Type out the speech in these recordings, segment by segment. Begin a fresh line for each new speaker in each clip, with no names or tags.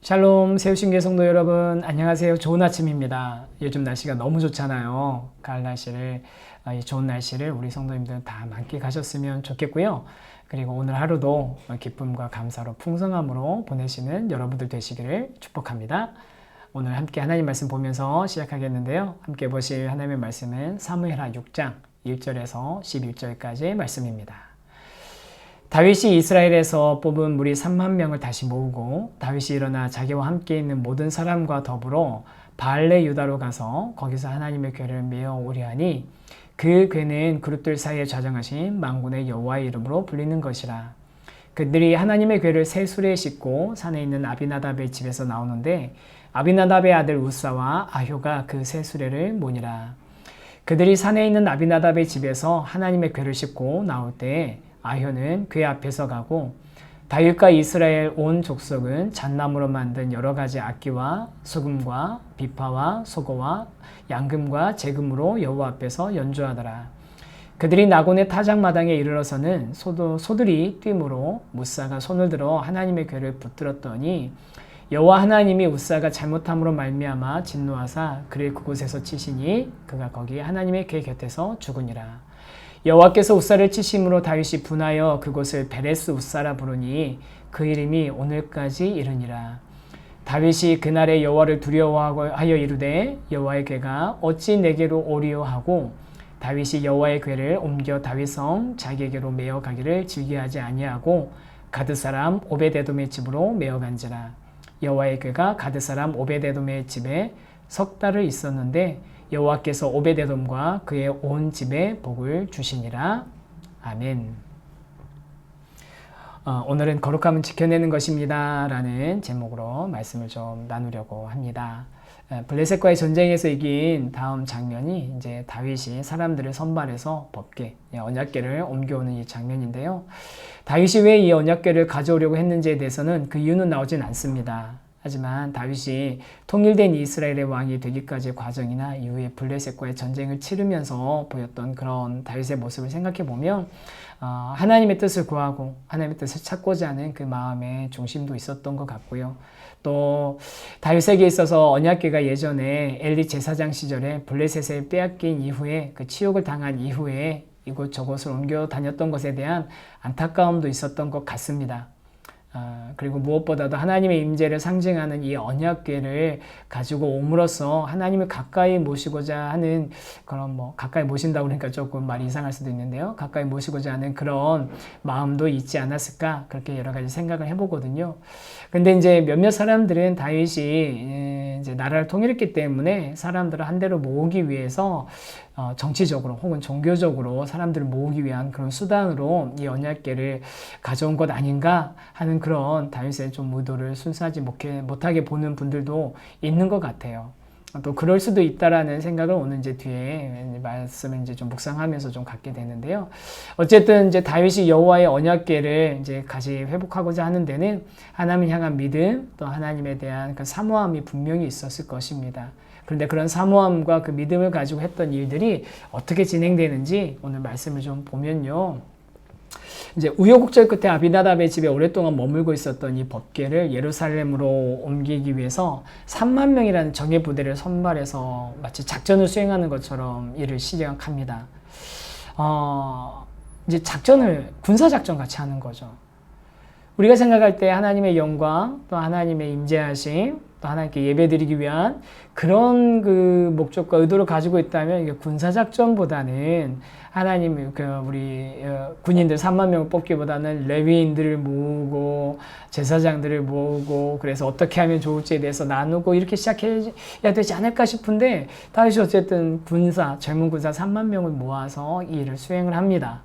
샬롬 세우신교 성도 여러분, 안녕하세요. 좋은 아침입니다. 요즘 날씨가 너무 좋잖아요. 가을 날씨를, 이 좋은 날씨를 우리 성도님들 다 만끽하셨으면 좋겠고요. 그리고 오늘 하루도 기쁨과 감사로 풍성함으로 보내시는 여러분들 되시기를 축복합니다. 오늘 함께 하나님 말씀 보면서 시작하겠는데요. 함께 보실 하나님의 말씀은 사무엘하 6장 1절에서 11절까지의 말씀입니다. 다윗이 이스라엘에서 뽑은 무리 3만 명을 다시 모으고 다윗이 일어나 자기와 함께 있는 모든 사람과 더불어 바알레 유다로 가서 거기서 하나님의 궤를 메어 오리하니 그 궤는 그룹들 사이에 좌정하신 만군의 여호와의 이름으로 불리는 것이라. 그들이 하나님의 궤를 새 수레에 싣고 산에 있는 아비나답의 집에서 나오는데 아비나답의 아들 우사와 아효가 그 새 수레를 모니라. 그들이 산에 있는 아비나답의 집에서 하나님의 궤를 싣고 나올 때 아효는 궤 앞에서 가고 다윗과 이스라엘 온 족속은 잣나무로 만든 여러 가지 악기와 소금과 비파와 소고와 양금과 재금으로 여호와 앞에서 연주하더라. 그들이 나곤의 타작마당에 이르러서는 소들이 뛰므로 무사가 손을 들어 하나님의 궤를 붙들었더니 여호와 하나님이 우사가 잘못함으로 말미암아 진노하사 그를 그곳에서 치시니 그가 거기 하나님의 궤 곁에서 죽으니라. 여호와께서 우사를 치심으로 다윗이 분하여 그곳을 베레스 우사라 부르니 그 이름이 오늘까지 이르니라. 다윗이 그날에 여호와를 두려워하여 이르되 여호와의 궤가 어찌 내게로 오리요 하고 다윗이 여호와의 궤를 옮겨 다윗성 자기에게로 메어 가기를 즐겨하지 아니하고 가드 사람 오베데돔의 집으로 메어 간지라. 여호와의 궤가 가드 사람 오베데돔의 집에 석 달을 있었는데 여호와께서 오베데돔과 그의 온 집에 복을 주시니라. 아멘. 오늘은 거룩함은 지켜내는 것입니다 라는 제목으로 말씀을 좀 나누려고 합니다. 블레셋과의 전쟁에서 이긴 다음 장면이 이제 다윗이 사람들을 선발해서 법궤, 언약궤를 옮겨오는 이 장면인데요. 다윗이 왜 이 언약궤를 가져오려고 했는지에 대해서는 그 이유는 나오진 않습니다. 하지만 다윗이 통일된 이스라엘의 왕이 되기까지의 과정이나 이후에 블레셋과의 전쟁을 치르면서 보였던 그런 다윗의 모습을 생각해 보면 하나님의 뜻을 구하고 하나님의 뜻을 찾고자 하는 그 마음의 중심도 있었던 것 같고요. 또 다윗에게 있어서 언약궤가 예전에 엘리 제사장 시절에 블레셋을 빼앗긴 이후에 그 치욕을 당한 이후에 이곳저곳을 옮겨 다녔던 것에 대한 안타까움도 있었던 것 같습니다. 그리고 무엇보다도 하나님의 임재를 상징하는 이 언약궤를 가지고 옴으로써 하나님을 가까이 모시고자 하는 그런 가까이 모신다고 그러니까 조금 말이 이상할 수도 있는데요. 가까이 모시고자 하는 그런 마음도 있지 않았을까 그렇게 여러 가지 생각을 해보거든요. 근데 이제 몇몇 사람들은 다윗이 이제 나라를 통일했기 때문에 사람들을 한 대로 모으기 위해서 정치적으로 혹은 종교적으로 사람들을 모으기 위한 그런 수단으로 이 언약궤를 가져온 것 아닌가 하는 그런 다윗의 좀 의도를 순수하지 못하게 보는 분들도 있는 것 같아요. 또 그럴 수도 있다라는 생각을 오늘 이제 뒤에 말씀을 이제 좀 묵상하면서 좀 갖게 되는데요. 어쨌든 이제 다윗이 여호와의 언약궤를 이제 다시 회복하고자 하는 데는 하나님을 향한 믿음 또 하나님에 대한 그 사모함이 분명히 있었을 것입니다. 그런데 그런 사모함과 그 믿음을 가지고 했던 일들이 어떻게 진행되는지 오늘 말씀을 좀 보면요. 이제 우여곡절 끝에 아비나답의 집에 오랫동안 머물고 있었던 이 법궤를 예루살렘으로 옮기기 위해서 3만 명이라는 정예 부대를 선발해서 마치 작전을 수행하는 것처럼 일을 시작합니다. 이제 군사작전 같이 하는 거죠. 우리가 생각할 때 하나님의 영광, 또 하나님의 임재하심, 또 하나님께 예배드리기 위한 그런 그 목적과 의도를 가지고 있다면 이게 군사작전보다는 하나님 우리 군인들 3만 명을 뽑기보다는 레위인들을 모으고 제사장들을 모으고 그래서 어떻게 하면 좋을지에 대해서 나누고 이렇게 시작해야 되지 않을까 싶은데 다윗이 어쨌든 젊은 군사 3만 명을 모아서 이 일을 수행을 합니다.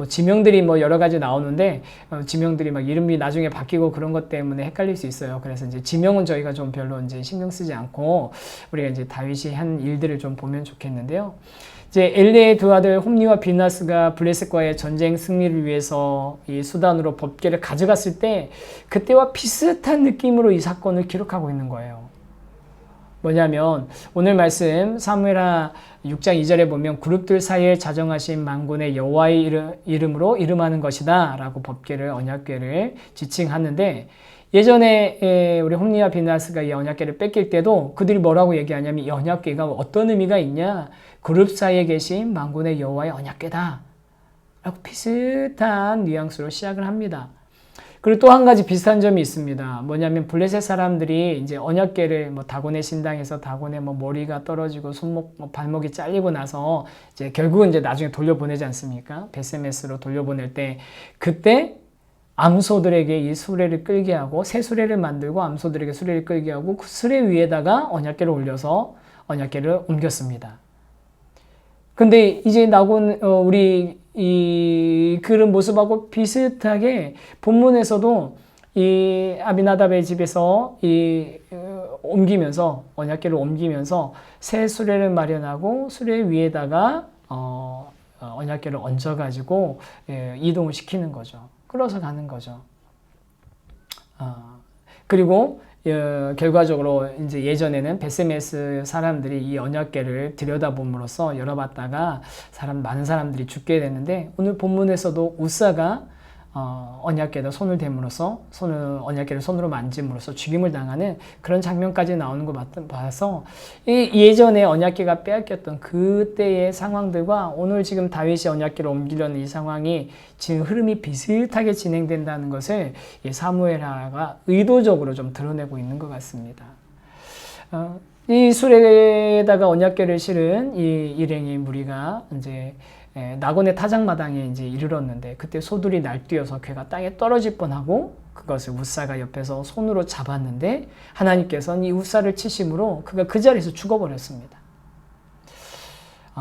지명들이 여러 가지 나오는데 지명들이 이름이 나중에 바뀌고 그런 것 때문에 헷갈릴 수 있어요. 그래서 이제 지명은 저희가 좀 별로 이제 신경 쓰지 않고 우리가 이제 다윗이 한 일들을 좀 보면 좋겠는데요. 이제 엘리의 두 아들 홈니와 비나스가 블레셋과의 전쟁 승리를 위해서 이 수단으로 법궤를 가져갔을 때 그때와 비슷한 느낌으로 이 사건을 기록하고 있는 거예요. 뭐냐면 오늘 말씀 사무엘하 6장 2절에 보면 그룹들 사이에 자정하신 만군의 여호와의 이름으로 이름하는 것이다 라고 법궤를 언약궤를 지칭하는데 예전에 우리 홈리와 비나스가 이 언약궤를 뺏길 때도 그들이 뭐라고 얘기하냐면 이 언약궤가 어떤 의미가 있냐? 그룹 사이에 계신 만군의 여호와의 언약궤다 라고 비슷한 뉘앙스로 시작을 합니다. 그리고 또 한 가지 비슷한 점이 있습니다. 뭐냐면 블레셋 사람들이 이제 언약궤를 뭐 다곤의 신당에서 다곤의 뭐 머리가 떨어지고 손목, 발목이 잘리고 나서 이제 결국은 이제 나중에 돌려보내지 않습니까? 베세메스로 돌려보낼 때 그때 암소들에게 이 수레를 끌게 하고 새 수레를 만들고 암소들에게 수레를 끌게 하고 그 수레 위에다가 언약궤를 올려서 언약궤를 옮겼습니다. 근데 이제 나곤 우리 이 그런 모습하고 비슷하게 본문에서도 이 아비나답의 집에서 옮기면서 언약궤를 옮기면서 새 수레를 마련하고 수레 위에다가 언약궤를 얹어가지고 이동을 시키는 거죠. 끌어서 가는 거죠. 그리고 결과적으로 이제 예전에는 베세메스 사람들이 이 언약궤를 들여다봄으로써 열어봤다가 많은 사람들이 죽게 됐는데 오늘 본문에서도 우사가 언약궤에다 손을 댐으로써 언약궤를 손으로 만짐으로써 죽임을 당하는 그런 장면까지 나오는 거 봐서 예전에 언약궤가 빼앗겼던 그때의 상황들과 오늘 지금 다윗이 언약궤를 옮기려는 이 상황이 지금 흐름이 비슷하게 진행된다는 것을 사무엘하가 의도적으로 좀 드러내고 있는 것 같습니다. 이 수레에다가 언약궤를 실은 이 일행의 무리가 이제 나곤의 타작마당에 이제 이르렀는데 그때 소들이 날뛰어서 궤가 땅에 떨어질 뻔하고 그것을 우사가 옆에서 손으로 잡았는데 하나님께서는 이 우사를 치심으로 그가 그 자리에서 죽어버렸습니다.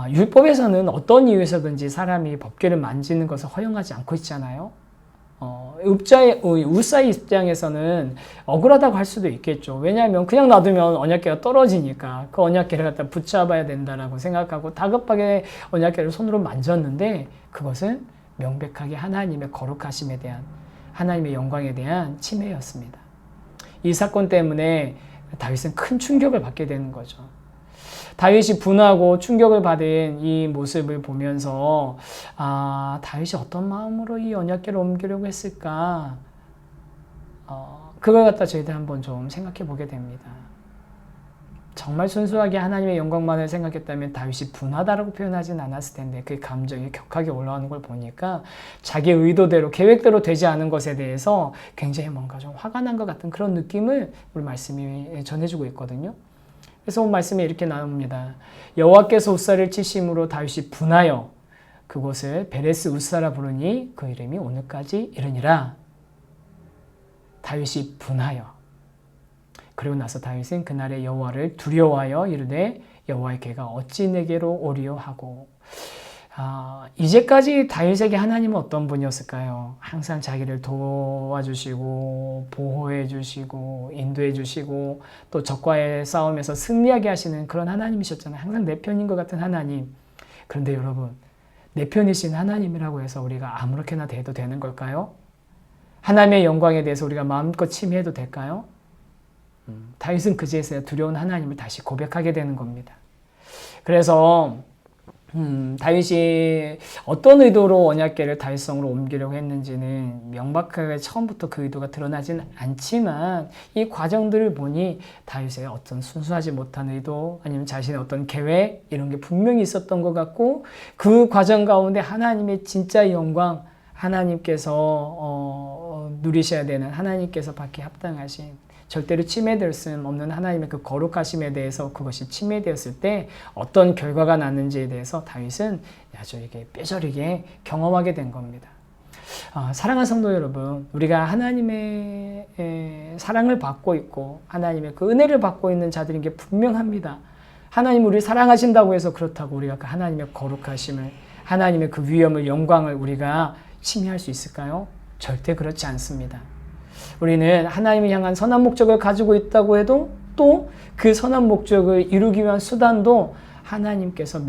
율법에서는 어떤 이유에서든지 사람이 법궤를 만지는 것을 허용하지 않고 있잖아요. 우사의 입장에서는 억울하다고 할 수도 있겠죠. 왜냐하면 그냥 놔두면 언약궤가 떨어지니까 그 언약궤를 갖다 붙잡아야 된다라고 생각하고 다급하게 언약궤를 손으로 만졌는데 그것은 명백하게 하나님의 거룩하심에 대한 하나님의 영광에 대한 침해였습니다. 이 사건 때문에 다윗은 큰 충격을 받게 되는 거죠. 다윗이 분하고 충격을 받은 이 모습을 보면서 다윗이 어떤 마음으로 이 언약궤를 옮기려고 했을까? 그걸 갖다 저희들 한번 좀 생각해 보게 됩니다. 정말 순수하게 하나님의 영광만을 생각했다면 다윗이 분하다라고 표현하진 않았을 텐데 그 감정이 격하게 올라오는 걸 보니까 자기 의도대로 계획대로 되지 않은 것에 대해서 굉장히 뭔가 좀 화가 난 것 같은 그런 느낌을 우리 말씀이 전해주고 있거든요. 그래서 오늘 말씀에 이렇게 나옵니다. 여호와께서 우사를 치심으로 다윗이 분하여 그곳을 베레스 우사라 부르니 그 이름이 오늘까지 이르니라. 다윗이 분하여. 그리고 나서 다윗은 그날의 여호와를 두려워하여 이르되 여호와의 궤가 어찌 내게로 오리요 하고. 이제까지 다윗에게 하나님은 어떤 분이었을까요? 항상 자기를 도와주시고 보호해 주시고 인도해 주시고 또 적과의 싸움에서 승리하게 하시는 그런 하나님이셨잖아요. 항상 내 편인 것 같은 하나님. 그런데 여러분, 내 편이신 하나님이라고 해서 우리가 아무렇게나 대해도 되는 걸까요? 하나님의 영광에 대해서 우리가 마음껏 침해해도 될까요? 다윗은 그제서야 두려운 하나님을 다시 고백하게 되는 겁니다. 그래서 다윗이 어떤 의도로 언약궤를 다윗성으로 옮기려고 했는지는 명백하게 처음부터 그 의도가 드러나진 않지만 이 과정들을 보니 다윗의 어떤 순수하지 못한 의도 아니면 자신의 어떤 계획 이런 게 분명히 있었던 것 같고 그 과정 가운데 하나님의 진짜 영광 하나님께서 누리셔야 되는 하나님께서 받기 합당하신 절대로 침해될 수 없는 하나님의 그 거룩하심에 대해서 그것이 침해되었을 때 어떤 결과가 났는지에 대해서 다윗은 아주 이게 뼈저리게 경험하게 된 겁니다. 사랑하는 성도 여러분, 우리가 하나님의 사랑을 받고 있고 하나님의 그 은혜를 받고 있는 자들인 게 분명합니다. 하나님 우리를 사랑하신다고 해서 그렇다고 우리가 그 하나님의 거룩하심을 하나님의 그 위엄을 영광을 우리가 침해할 수 있을까요? 절대 그렇지 않습니다. 우리는 하나님을 향한 선한 목적을 가지고 있다고 해도 또 그 선한 목적을 이루기 위한 수단도 하나님께서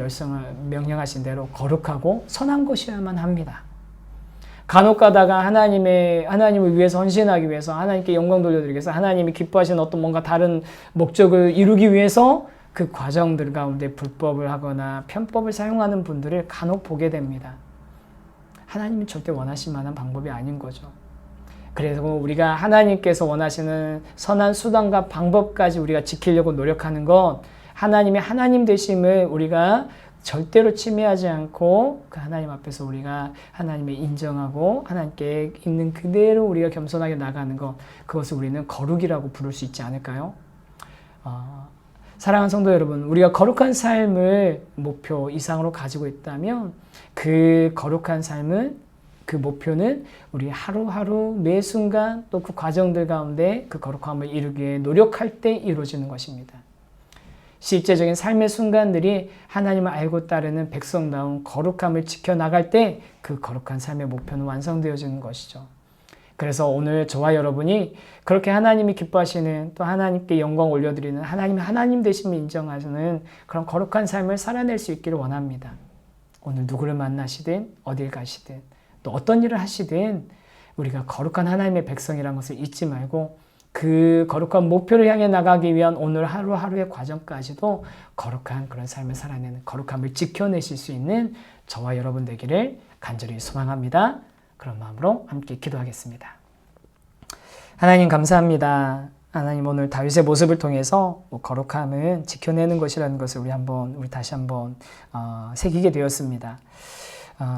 명령하신 대로 거룩하고 선한 것이어야만 합니다. 간혹 가다가 하나님을 위해서 헌신하기 위해서 하나님께 영광 돌려드리기 위해서 하나님이 기뻐하시는 어떤 뭔가 다른 목적을 이루기 위해서 그 과정들 가운데 불법을 하거나 편법을 사용하는 분들을 간혹 보게 됩니다. 하나님이 절대 원하실 만한 방법이 아닌 거죠. 그래서 우리가 하나님께서 원하시는 선한 수단과 방법까지 우리가 지키려고 노력하는 것, 하나님의 하나님 되심을 우리가 절대로 침해하지 않고 그 하나님 앞에서 우리가 하나님을 인정하고 하나님께 있는 그대로 우리가 겸손하게 나가는 것, 그것을 우리는 거룩이라고 부를 수 있지 않을까요? 사랑하는 성도 여러분, 우리가 거룩한 삶을 목표 이상으로 가지고 있다면 그 거룩한 삶은, 그 목표는 우리 하루하루 매 순간 또 그 과정들 가운데 그 거룩함을 이루기 위해 노력할 때 이루어지는 것입니다. 실제적인 삶의 순간들이 하나님을 알고 따르는 백성다운 거룩함을 지켜나갈 때 그 거룩한 삶의 목표는 완성되어지는 것이죠. 그래서 오늘 저와 여러분이 그렇게 하나님이 기뻐하시는, 또 하나님께 영광 올려드리는 하나님의 하나님 되심을 인정하시는 그런 거룩한 삶을 살아낼 수 있기를 원합니다. 오늘 누구를 만나시든 어딜 가시든 또 어떤 일을 하시든 우리가 거룩한 하나님의 백성이라는 것을 잊지 말고 그 거룩한 목표를 향해 나가기 위한 오늘 하루하루의 과정까지도 거룩한 그런 삶을 살아내는, 거룩함을 지켜내실 수 있는 저와 여러분 되기를 간절히 소망합니다. 그런 마음으로 함께 기도하겠습니다. 하나님 감사합니다. 하나님 오늘 다윗의 모습을 통해서 거룩함은 지켜내는 것이라는 것을 우리 다시 한번 새기게 되었습니다.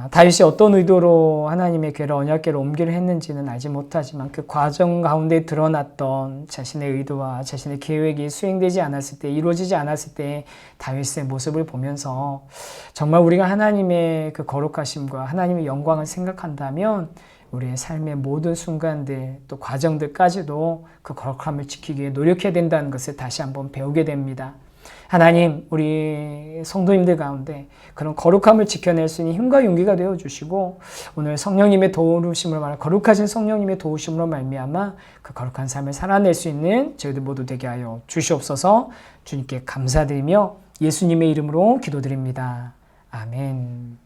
다윗이 어떤 의도로 하나님의 궤를 언약궤로 옮기려 했는지는 알지 못하지만 그 과정 가운데 드러났던 자신의 의도와 자신의 계획이 수행되지 않았을 때, 이루어지지 않았을 때 다윗의 모습을 보면서 정말 우리가 하나님의 그 거룩하심과 하나님의 영광을 생각한다면 우리의 삶의 모든 순간들 또 과정들까지도 그 거룩함을 지키기 위해 노력해야 된다는 것을 다시 한번 배우게 됩니다. 하나님, 우리 성도님들 가운데 그런 거룩함을 지켜낼 수 있는 힘과 용기가 되어주시고 오늘 성령님의 도우심으로 말하는 거룩하신 성령님의 도우심으로 말미암아 그 거룩한 삶을 살아낼 수 있는 저희들 모두 되게 하여 주시옵소서. 주님께 감사드리며 예수님의 이름으로 기도드립니다. 아멘.